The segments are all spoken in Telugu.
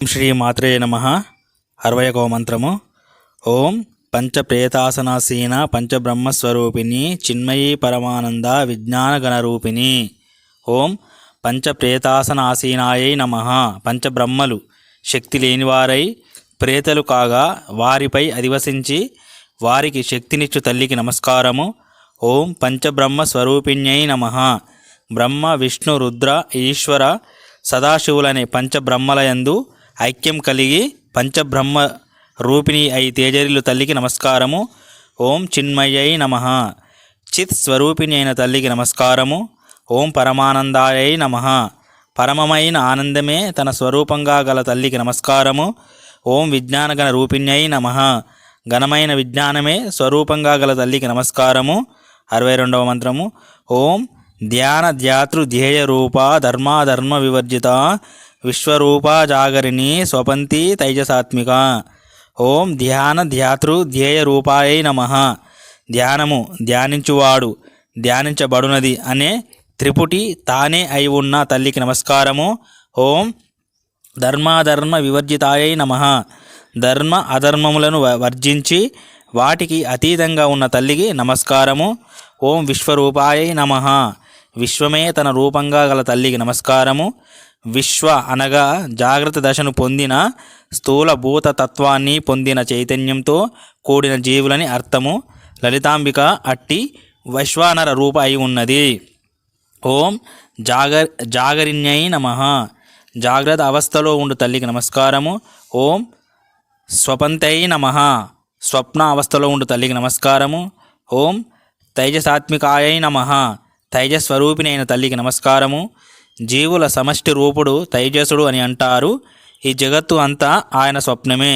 శ్రీ మాత్రే నమః. 61వ మంత్రము. ఓం పంచప్రేతాసనాసీన పంచబ్రహ్మస్వరూపిణి చిన్మయీ పరమానంద విజ్ఞాన గణరూపిణి. ఓం పంచప్రేతాసనాసీనాయై నమః. పంచబ్రహ్మలు శక్తి లేనివారై ప్రేతలు కాగా వారిపై అధివసించి వారికి శక్తినిచ్చు తల్లికి నమస్కారము. ఓం పంచబ్రహ్మ స్వరూపిణ్యై నమః. బ్రహ్మ విష్ణు రుద్ర ఈశ్వర సదాశివులనే పంచబ్రహ్మలయందు ఐక్యం కలిగి పంచబ్రహ్మ రూపిణి అయి తేజరిల్లు తల్లికి నమస్కారము. ఓం చిన్మయ్యై నమః. చిత్ స్వరూపిణి అయిన తల్లికి నమస్కారము. ఓం పరమానందాయై నమః. పరమమైన ఆనందమే తన స్వరూపంగా గల తల్లికి నమస్కారము. ఓం విజ్ఞానగణ రూపిణ్యై నమః. ఘనమైన విజ్ఞానమే స్వరూపంగా గల తల్లికి నమస్కారము. 62వ మంత్రము. ఓం ధ్యాన ధ్యాతృ ధ్యేయ రూప ధర్మాధర్మ వివర్జిత విశ్వరూపా జాగరిణి స్వపంతి తైజసాత్మిక. ఓం ధ్యాన ధ్యాతృ ధ్యేయ రూపాయై నమః. ధ్యానము ధ్యానించువాడు ధ్యానించబడునది అనే త్రిపుటి తానే అయి ఉన్న తల్లికి నమస్కారము. ఓం ధర్మాధర్మ వివర్జితాయై నమః. ధర్మ అధర్మములను వర్జించి వాటికి అతీతంగా ఉన్న తల్లికి నమస్కారము. ఓం విశ్వరూపాయై నమః. విశ్వమే తన రూపంగా గల తల్లికి నమస్కారము. విశ్వ అనగా జాగ్రత్త దశను పొందిన స్థూల భూత తత్వాన్ని పొందిన చైతన్యంతో కూడిన జీవులని అర్థము. లలితాంబిక అట్టి వైశ్వానర రూప అయి ఉన్నది. ఓం జాగరిణ్యై నమః. జాగ్రత్త అవస్థలో ఉండు తల్లికి నమస్కారము. ఓం స్వపంతై నమః. స్వప్న అవస్థలో ఉండు తల్లికి నమస్కారము. ఓం తైజసాత్మికాయై నమః. తైజస్వరూపిణి అయిన తల్లికి నమస్కారము. జీవుల సమష్టి రూపుడు తైజసుడు అని అంటారు. ఈ జగత్తు అంతా ఆయన స్వప్నమే.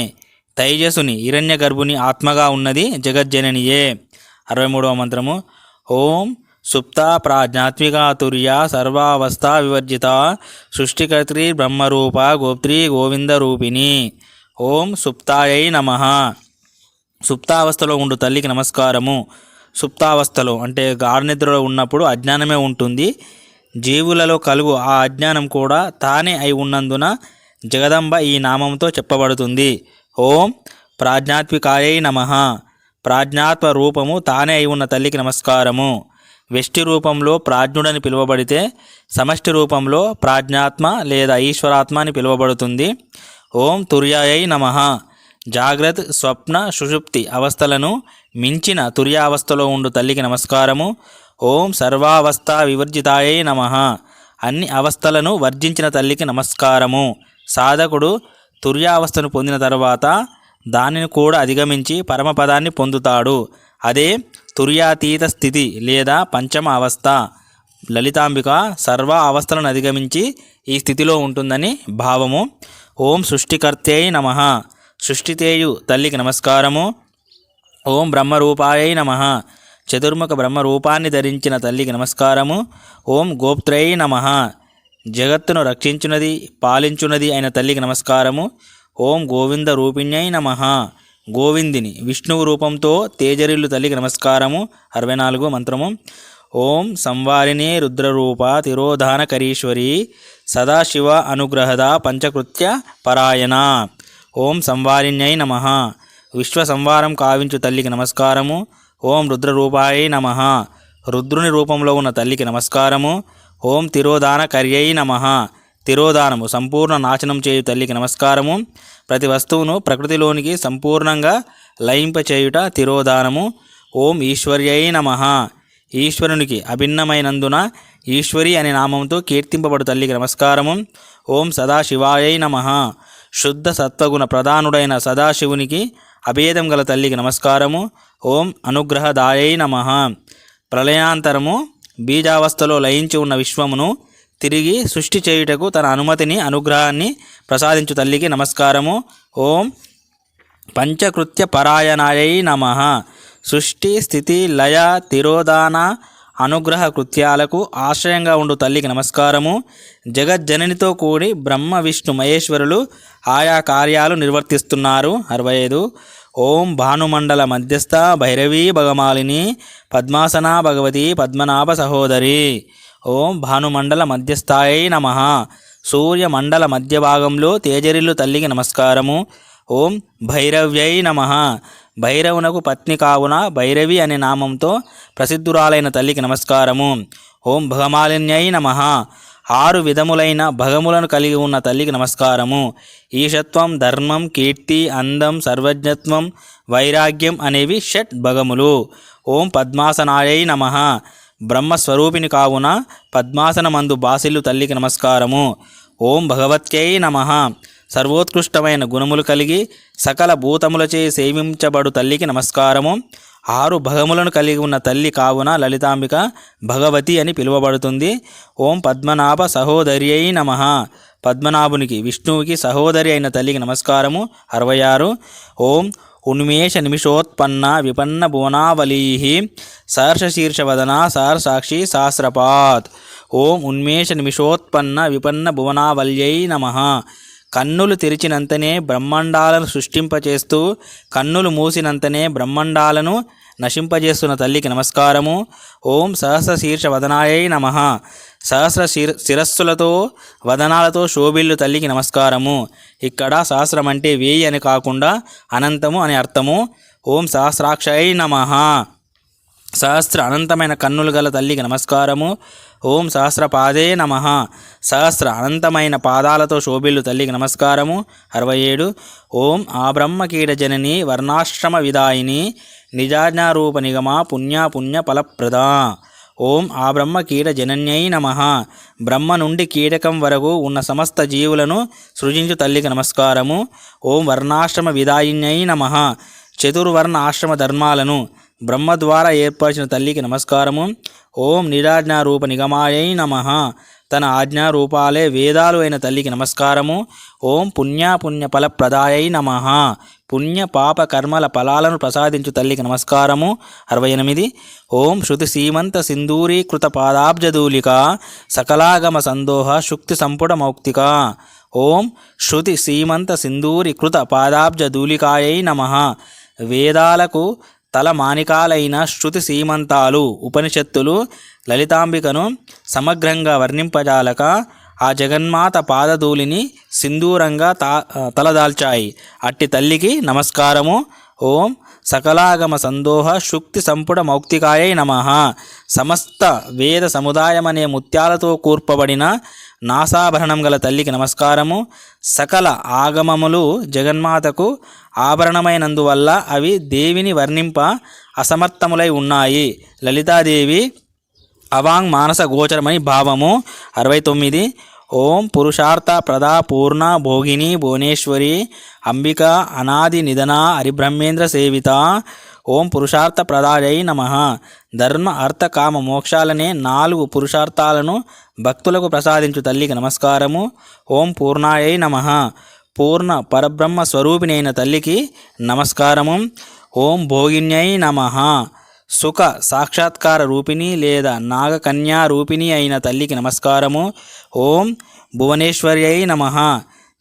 తైజసుని హిరణ్య గర్భుని ఆత్మగా ఉన్నది జగజ్జననియే. 63వ మంత్రము. ఓం సుప్త ప్రాజ్ఞాత్మికా తుర్య సర్వావస్థా వివర్జిత సృష్టికర్త్రి బ్రహ్మరూప గోప్త్రి గోవింద రూపిణి. ఓం సుప్తాయై నమః. సుప్తావస్థలో ఉండు తల్లికి నమస్కారము. సుప్తావస్థలో అంటే గాఢనిద్రలో ఉన్నప్పుడు అజ్ఞానమే ఉంటుంది. జీవులలో కలుగు ఆ అజ్ఞానం కూడా తానే అయి ఉన్నందున జగదంబ ఈ నామంతో చెప్పబడుతుంది. ఓం ప్రాజ్ఞాత్మికాయై నమః. ప్రాజ్ఞాత్మ రూపము తానే అయి ఉన్న తల్లికి నమస్కారము. వెష్టి రూపంలో ప్రాజ్ఞుడని పిలువబడితే సమష్టి రూపంలో ప్రాజ్ఞాత్మ లేదా ఈశ్వరాత్మ అని పిలువబడుతుంది. ఓం తుర్యాయై నమః. జాగ్రత్త స్వప్న సుషుప్తి అవస్థలను మించిన తుర్యావస్థలో ఉండు తల్లికి నమస్కారము. ఓం సర్వావస్థా వివర్జితాయై నమః. అన్ని అవస్థలను వర్జించిన తల్లికి నమస్కారము. సాధకుడు తుర్యావస్థను పొందిన తర్వాత దానిని కూడా అధిగమించి పరమపదాన్ని పొందుతాడు. అదే తుర్యాతీత స్థితి లేదా పంచమ అవస్థ. లలితాంబిక సర్వ అవస్థలను అధిగమించి ఈ స్థితిలో ఉంటుందని భావము. ఓం సృష్టికర్త్యై నమః. సృష్టితేయు తల్లికి నమస్కారము. ఓం బ్రహ్మరూపాయై నమః. చతుర్ముఖ బ్రహ్మరూపాన్ని ధరించిన తల్లికి నమస్కారము. ఓం గోప్త్రై నమః. జగత్తును రక్షించున్నది పాలించున్నది అయిన తల్లికి నమస్కారము. ఓం గోవింద రూపిణ్యై నమః. గోవిందిని విష్ణువు రూపంతో తేజరిల్లు తల్లికి నమస్కారము. 64వ మంత్రము. ఓం సంవారిణి రుద్రరూప తిరోధానకరీశ్వరి సదాశివ అనుగ్రహద పంచకృత్య పరాయణ. ఓం సంవారిణ్యై నమః. విశ్వ సంవారం కావించు తల్లికి నమస్కారము. ఓం రుద్రరూపాయై నమః. రుద్రుని రూపంలో ఉన్న తల్లికి నమస్కారము. ఓం తిరోధానకర్యై నమః. తిరోధానము సంపూర్ణ నాశనం చేయు తల్లికి నమస్కారము. ప్రతి వస్తువును ప్రకృతిలోనికి సంపూర్ణంగా లయింపచేయుట తిరోధానము. ఓం ఈశ్వర్యై నమః. ఈశ్వరునికి అభిన్నమైనందున ఈశ్వరి అనే నామంతో కీర్తింపబడు తల్లికి నమస్కారము. ఓం సదాశివాయై నమః. శుద్ధ సత్వగుణ ప్రధానుడైన సదాశివునికి అభేదం గల తల్లికి నమస్కారము. ఓం అనుగ్రహదాయై నమః. ప్రళయాంతరము బీజావస్థలో లయించి ఉన్న విశ్వమును తిరిగి సృష్టి చేయుటకు తన అనుమతిని అనుగ్రహాన్ని ప్రసాదించు తల్లికి నమస్కారము. ఓం పంచకృత్య పరాయణాయై నమః. సృష్టి స్థితి లయ తిరోధాన అనుగ్రహ కృత్యాలకు ఆశ్రయంగా ఉండు తల్లికి నమస్కారము. జగజ్జననితో కూడి బ్రహ్మ విష్ణు మహేశ్వరులు ఆయా కార్యాలు నిర్వర్తిస్తున్నారు. 65. ఓం భానుమండల మధ్యస్థ భైరవీ భగమాలిని పద్మాసన భగవతి పద్మనాభ సహోదరి. ఓం భానుమండల మధ్యస్థాయై నమః. సూర్యమండల మధ్య భాగంలో తేజరిల్లు తల్లికి నమస్కారము. ఓం భైరవ్యై నమః. భైరవునకు పత్ని కావున భైరవి అనే నామంతో ప్రసిద్ధురాలైన తల్లికి నమస్కారము. ఓం భగమాలిన్యై నమః. 6 విధములైన భగములను కలిగి ఉన్న తల్లికి నమస్కారము. ఈశత్వం, ధర్మం, కీర్తి, అందం, సర్వజ్ఞత్వం, వైరాగ్యం అనేవి షట్ భగములు. ఓం పద్మాసనాయై నమః. బ్రహ్మస్వరూపిణి కావున పద్మాసనమందు బాసిల్లు తల్లికి నమస్కారము. ఓం భగవత్యై నమః. సర్వోత్కృష్టమైన గుణములు కలిగి సకల భూతములచే సేవించబడు తల్లికి నమస్కారము. 6 భగములను కలిగి ఉన్న తల్లి కావున లలితాంబిక భగవతి అని పిలువబడుతుంది. ఓం పద్మనాభ సహోదర్యై నమః. పద్మనాభునికి విష్ణువుకి సహోదరి అయిన తల్లికి నమస్కారము. 66. ఓం ఉన్మేష నిమిషోత్పన్న విపన్న భువనావలీ సహర్షశీర్షవదన సహర్షాక్షి సహస్రపాత్. ఓం ఉన్మేష నిమిషోత్పన్న విపన్న భువనావల్యై నమః. కన్నులు తెరిచినంతనే బ్రహ్మాండాలను సృష్టింపచేస్తూ కన్నులు మూసినంతనే బ్రహ్మాండాలను నశింపజేస్తున్న తల్లికి నమస్కారము. ఓం సహస్ర శీర్ష వదనాయై నమః. సహస్ర శిరస్సులతో వదనాలతో శోభిల్లు తల్లికి నమస్కారము. ఇక్కడ సహస్రం అంటే 1000 అని కాకుండా అనంతము అని అర్థము. ఓం సహస్రాక్షై నమః. సహస్ర అనంతమైన కన్నులు గల తల్లికి నమస్కారము. ఓం సహస్రపాదే నమః. సహస్ర అనంతమైన పాదాలతో శోభిల్లు తల్లికి నమస్కారము. 67. ఓం ఆ బ్రహ్మకీట జనని వర్ణాశ్రమ విదాయిని నిజాజ్ఞారూప నిగమ పుణ్య ఫలప్రద. ఓం ఆ బ్రహ్మకీట జనన్యై నమః. బ్రహ్మ నుండి కీటకం వరకు ఉన్న సమస్త జీవులను సృజించు తల్లికి నమస్కారము. ఓం వర్ణాశ్రమ విదాయిన్యై నమః. చతుర్వర్ణ ఆశ్రమ ధర్మాలను బ్రహ్మ ద్వారా ఏర్పరిచిన తల్లికి నమస్కారము. ఓం నిరాజ్ఞారూప నిగమాయై నమః. తన ఆజ్ఞారూపాలే వేదాలు అయిన తల్లికి నమస్కారము. ఓం పుణ్య ఫలప్రదాయై నమః. పుణ్య పాప కర్మల ఫలాలను ప్రసాదించు తల్లికి నమస్కారము. 68. ఓం శృతి సీమంత సింధూరీకృత పాదాబ్జధూలిక సకలాగమ సందోహ శుక్తి సంపుట మౌక్తిక. ఓం శృతి సీమంత సింధూరీకృత పాదాబ్జధూలికాయై నమః. వేదాలకు తల మానికాలైన శృతి సీమంతాలు ఉపనిషత్తులు లలితాంబికను సమగ్రంగా వర్ణింపజాలక ఆ జగన్మాత పాదధూళిని సింధూరంగా తలదాల్చాయి. అట్టి తల్లికి నమస్కారము. ఓం సకలాగమ సందోహ శుక్తి సంపుట మౌక్తికాయై నమః. సమస్త వేద సముదాయమనే ముత్యాలతో కూర్పబడిన నాసాభరణం గల తల్లికి నమస్కారము. సకల ఆగమములు జగన్మాతకు ఆభరణమైనందువల్ల అవి దేవిని వర్ణింప అసమర్థములై ఉన్నాయి. లలితాదేవి అవాంగ్ మానస గోచరమని భావము. 69. ఓం పురుషార్థ ప్రదా పూర్ణ భోగిని భువనేశ్వరి అంబిక అనాది నిధన హరిబ్రహ్మేంద్ర సేవిత. ఓం పురుషార్థ ప్రదాయై నమః. ధర్మ అర్థ కామ మోక్షాలనే 4 పురుషార్థాలను భక్తులకు ప్రసాదించు తల్లికి నమస్కారము. ఓం పూర్ణాయై నమః. పూర్ణ పరబ్రహ్మ స్వరూపిణి అయిన తల్లికి నమస్కారము. ఓం భోగిన్యై నమః. సుఖ సాక్షాత్కార రూపిణి లేదా నాగకన్యా రూపిణి అయిన తల్లికి నమస్కారము. ఓం భువనేశ్వర్యై నమః.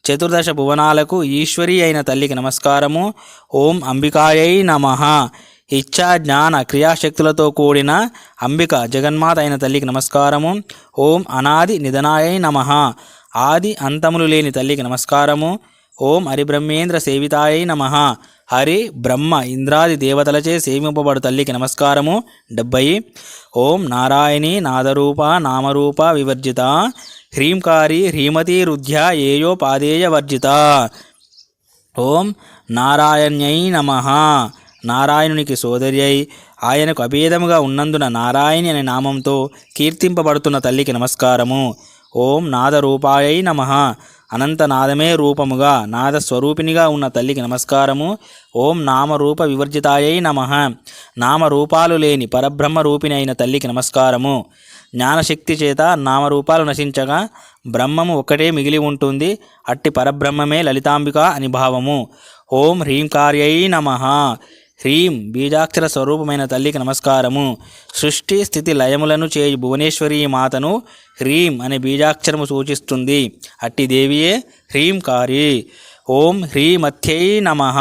చతుర్దశ భువనాలకు ఈశ్వరి అయిన తల్లికి నమస్కారము. ఓం అంబికాయై నమః. ఇచ్ఛా జ్ఞాన క్రియాశక్తులతో కూడిన అంబిక జగన్మాత అయిన తల్లికి నమస్కారము. ఓం అనాది నిధనాయై నమః. ఆది అంతములు లేని తల్లికి నమస్కారము. ఓం హరిబ్రహ్మేంద్ర సేవితాయై నమః. హరి బ్రహ్మ ఇంద్రాది దేవతలచే సేవింపబడు తల్లికి నమస్కారము. 70. ఓం నారాయణి నాదరూప నామరూప వివర్జిత హ్రీంకారి హ్రీమతి రుధ్య ఏయో పాదేయ వర్జిత. ఓం నారాయణ్యై నమః. నారాయణునికి సోదరి అయి ఆయనకు అభేదముగా ఉన్నందున నారాయణి అనే నామంతో కీర్తింపబడుతున్న తల్లికి నమస్కారము. ఓం నాదరూపాయై నమః. అనంతనాదమే రూపముగా నాదస్వరూపిణిగా ఉన్న తల్లికి నమస్కారము. ఓం నామరూప వివర్జితాయై నమః. నామరూపాలు లేని పరబ్రహ్మ రూపిణి అయిన తల్లికి నమస్కారము. జ్ఞానశక్తి చేత నామరూపాలు నశించగా బ్రహ్మము ఒక్కటే మిగిలి ఉంటుంది. అట్టి పరబ్రహ్మమే లలితాంబిక అని భావము. ఓం హ్రీంకార్యై నమః. హ్రీం బీజాక్షర స్వరూపమైన తల్లికి నమస్కారము. సృష్టి స్థితి లయములను చేయి భువనేశ్వరీ మాతను హ్రీం అనే బీజాక్షరము సూచిస్తుంది. అట్టి దేవియే హ్రీంకారి. ఓం హ్రీమథ్యై నమః.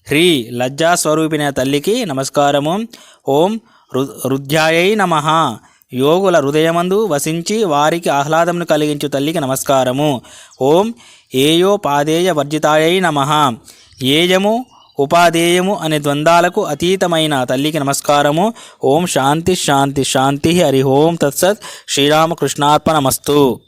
హ్రీ లజ్జాస్వరూపిణ తల్లికి నమస్కారము. ఓం రుధ్యాయై నమః. యోగుల హృదయమందు వసించి వారికి ఆహ్లాదమును కలిగించు తల్లికి నమస్కారము. ఓం ఏయోపాదేయ వర్జితాయై నమః. ఏయము ఉపాదేయము అనే ద్వంద్వాలకు అతీతమైన తల్లికి నమస్కారము. ఓం శాంతి శాంతి శాంతి. హరి ఓం తత్సత్. శ్రీరామకృష్ణార్పణమస్తు.